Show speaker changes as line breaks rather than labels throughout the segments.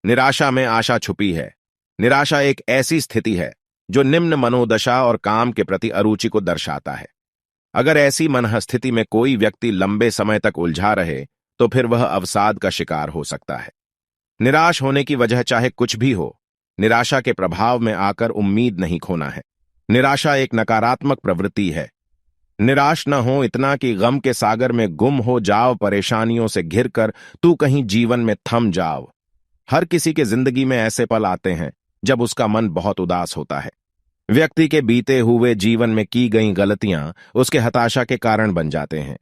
निराशा में आशा छुपी है। निराशा एक ऐसी स्थिति है जो निम्न मनोदशा और काम के प्रति अरुचि को दर्शाता है। अगर ऐसी मनःस्थिति में कोई व्यक्ति लंबे समय तक उलझा रहे तो फिर वह अवसाद का शिकार हो सकता है। निराश होने की वजह चाहे कुछ भी हो, निराशा के प्रभाव में आकर उम्मीद नहीं खोना है। निराशा एक नकारात्मक प्रवृत्ति है। निराश न हो इतना कि गम के सागर में गुम हो जाओ, परेशानियों से घिरकर तू कहीं जीवन में थम जाओ। हर किसी के जिंदगी में ऐसे पल आते हैं जब उसका मन बहुत उदास होता है। व्यक्ति के बीते हुए जीवन में की गई गलतियां उसके हताशा के कारण बन जाते हैं।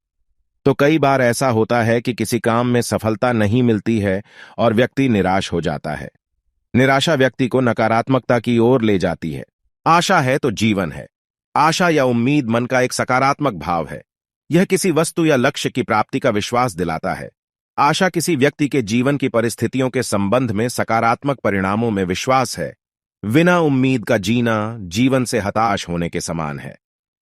तो कई बार ऐसा होता है कि किसी काम में सफलता नहीं मिलती है और व्यक्ति निराश हो जाता है। निराशा व्यक्ति को नकारात्मकता की ओर ले जाती है। आशा है तो जीवन है। आशा या उम्मीद मन का एक सकारात्मक भाव है। यह किसी वस्तु या लक्ष्य की प्राप्ति का विश्वास दिलाता है। आशा किसी व्यक्ति के जीवन की परिस्थितियों के संबंध में सकारात्मक परिणामों में विश्वास है। बिना उम्मीद का जीना जीवन से हताश होने के समान है।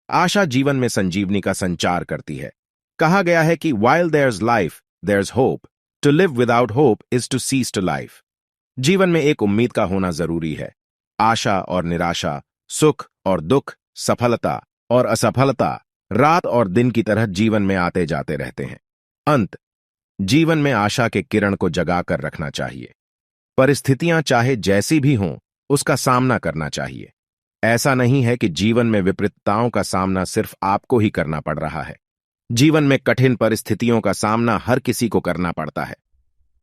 आशा जीवन में संजीवनी का संचार करती है। कहा गया है कि while there's life, there's hope. To live without hope is to cease to life. जीवन में एक उम्मीद का होना जरूरी है। आशा और निराशा, सुख और दुख, सफलता और असफलता रात और दिन की तरह जीवन में आते जाते रहते हैं। अंत, जीवन में आशा के किरण को जगाकर रखना चाहिए। परिस्थितियां चाहे जैसी भी हों, उसका सामना करना चाहिए। ऐसा नहीं है कि जीवन में विपरीतताओं का सामना सिर्फ आपको ही करना पड़ रहा है। जीवन में कठिन परिस्थितियों का सामना हर किसी को करना पड़ता है।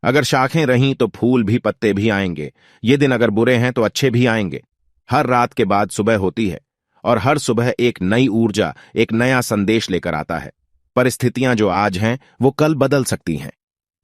अगर शाखें रहीं तो फूल भी, पत्ते भी आएंगे। ये दिन अगर बुरे हैं तो अच्छे भी आएंगे। हर रात के बाद सुबह होती है और हर सुबह एक नई ऊर्जा, एक नया संदेश लेकर आता है। परिस्थितियां जो आज हैं वो कल बदल सकती हैं।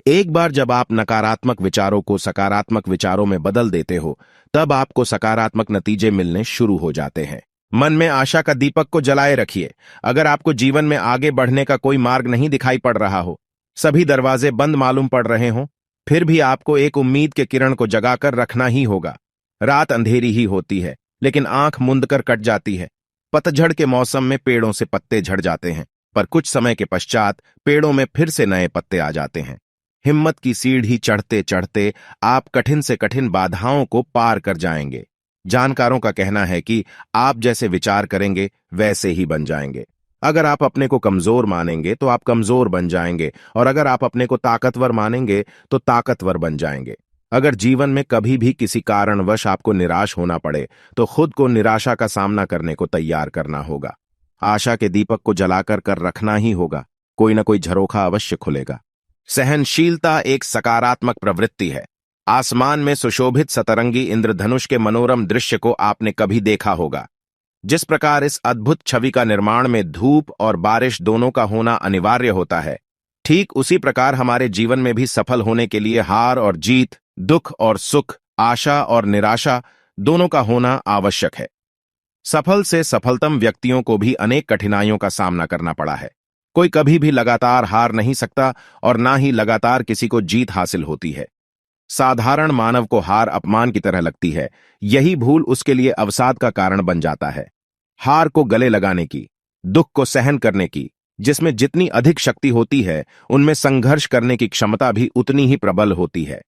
एक बार जब आप नकारात्मक विचारों को सकारात्मक विचारों में बदल देते हो, तब आपको सकारात्मक नतीजे मिलने शुरू हो जाते हैं। मन में आशा का दीपक को जलाए रखिए। अगर आपको जीवन में आगे बढ़ने का कोई मार्ग नहीं दिखाई पड़ रहा हो, सभी दरवाजे बंद मालूम पड़ रहे हों, फिर भी आपको एक उम्मीद के किरण को जगाकर रखना ही होगा। रात अंधेरी ही होती है, लेकिन आंख मूंद कर कट जाती है। पतझड़ के मौसम में पेड़ों से पत्ते झड़ जाते हैं, पर कुछ समय के पश्चात पेड़ों में फिर से नए पत्ते आ जाते हैं। हिम्मत की सीढ़ी चढ़ते चढ़ते आप कठिन से कठिन बाधाओं को पार कर जाएंगे। जानकारों का कहना है कि आप जैसे विचार करेंगे वैसे ही बन जाएंगे। अगर आप अपने को कमजोर मानेंगे तो आप कमजोर बन जाएंगे, और अगर आप अपने को ताकतवर मानेंगे तो ताकतवर बन जाएंगे। अगर जीवन में कभी भी किसी कारणवश आपको निराश होना पड़े तो खुद को निराशा का सामना करने को तैयार करना होगा। आशा के दीपक को जलाकर कर रखना ही होगा। कोई ना कोई झरोखा अवश्य खुलेगा। सहनशीलता एक सकारात्मक प्रवृत्ति है। आसमान में सुशोभित सतरंगी इंद्रधनुष के मनोरम दृश्य को आपने कभी देखा होगा। जिस प्रकार इस अद्भुत छवि का निर्माण में धूप और बारिश दोनों का होना अनिवार्य होता है, ठीक उसी प्रकार हमारे जीवन में भी सफल होने के लिए हार और जीत, दुख और सुख, आशा और निराशा दोनों का होना आवश्यक है। सफल से सफलतम व्यक्तियों को भी अनेक कठिनाइयों का सामना करना पड़ा है। कोई कभी भी लगातार हार नहीं सकता और ना ही लगातार किसी को जीत हासिल होती है। साधारण मानव को हार अपमान की तरह लगती है। यही भूल उसके लिए अवसाद का कारण बन जाता है। हार को गले लगाने की, दुख को सहन करने की, जिसमें जितनी अधिक शक्ति होती है, उनमें संघर्ष करने की क्षमता भी उतनी ही प्रबल होती है।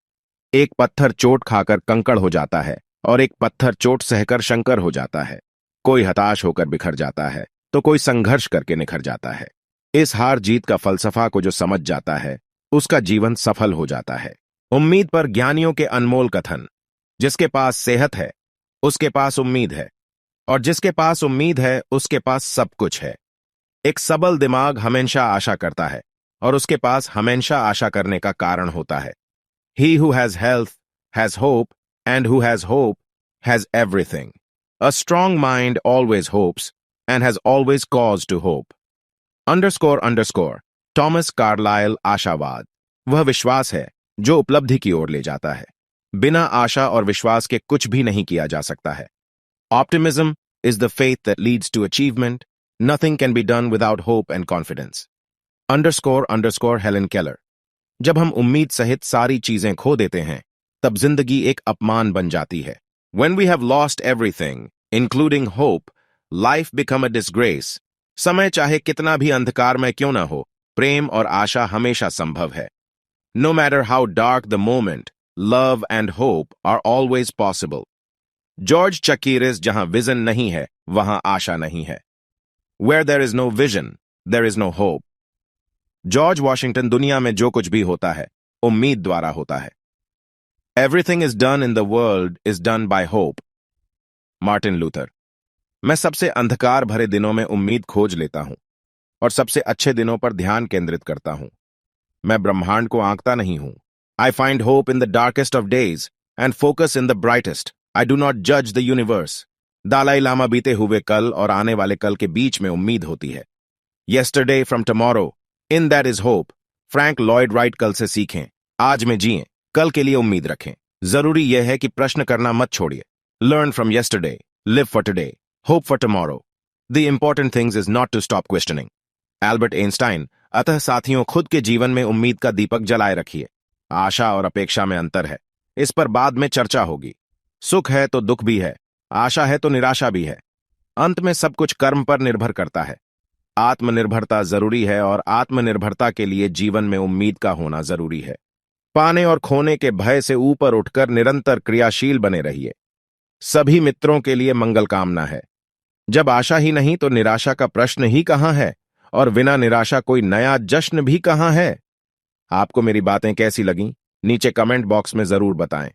एक पत्थर चोट खाकर कंकड़ हो जाता है और एक पत्थर चोट सहकर शंकर हो जाता है। कोई हताश होकर बिखर जाता है तो कोई संघर्ष करके निखर जाता है। इस हार जीत का फलसफा को जो समझ जाता है, उसका जीवन सफल हो जाता है। उम्मीद पर ज्ञानियों के अनमोल कथन। जिसके पास सेहत है उसके पास उम्मीद है, और जिसके पास उम्मीद है उसके पास सब कुछ है। एक सबल दिमाग हमेशा आशा करता है और उसके पास हमेशा आशा करने का कारण होता है। He who has health has hope, and who has hope has everything. A strong mind always hopes and has always cause to hope. ___ Thomas Carlyle. आशावाद वह विश्वास है जो उपलब्धि की ओर ले जाता है। बिना आशा और विश्वास के कुछ भी नहीं किया जा सकता है। Optimism is the faith that leads to achievement. Nothing can be done without hope and confidence. ___ Helen Keller. जब हम उम्मीद सहित सारी चीजें खो देते हैं, तब जिंदगी एक अपमान बन जाती है। When we have lost everything, including hope, life become a disgrace. समय चाहे कितना भी अंधकार में क्यों ना हो, प्रेम और आशा हमेशा संभव है। No matter how dark the moment, love and hope are always possible. George Chakiris, जहां विजन नहीं है वहां आशा नहीं है. Where there is no vision, there is no hope. George Washington, दुनिया में जो कुछ भी होता है उम्मीद द्वारा होता है. Everything is done in the world is done by hope. Martin Luther. मैं सबसे अंधकार भरे दिनों में उम्मीद खोज लेता हूं और सबसे अच्छे दिनों पर ध्यान केंद्रित करता हूं. मैं ब्रह्मांड को आंकता नहीं हूं. I find hope in the darkest of days and focus in the brightest. I do not judge the universe. दालाई Lama. बीते हुए कल और आने वाले कल के बीच में उम्मीद होती है. Yesterday from tomorrow, in that is hope. Frank Lloyd Wright. कल से सीखें, आज में जिएं, कल के लिए उम्मीद रखें. जरूरी यह है कि प्रश्न करना मत छोड़िए. Learn from yesterday, live for today, hope for tomorrow. The important things is not to stop questioning. Albert Einstein. अतः साथियों, खुद के जीवन में उम्मीद का दीपक जलाए रखिए. आशा और अपेक्षा में अंतर है, इस पर बाद में चर्चा होगी. सुख है तो दुख भी है, आशा है तो निराशा भी है. अंत में सब कुछ कर्म पर निर्भर करता है. आत्मनिर्भरता जरूरी है और आत्मनिर्भरता के लिए जीवन में उम्मीद का होना जरूरी है. पाने और खोने के भय से ऊपर उठकर निरंतर क्रियाशील बने रहिए. सभी मित्रों के लिए मंगल कामना है. जब आशा ही नहीं तो निराशा का प्रश्न ही कहां है, और बिना निराशा कोई नया जश्न भी कहां है. आपको मेरी बातें कैसी लगीं नीचे कमेंट बॉक्स में जरूर बताएं.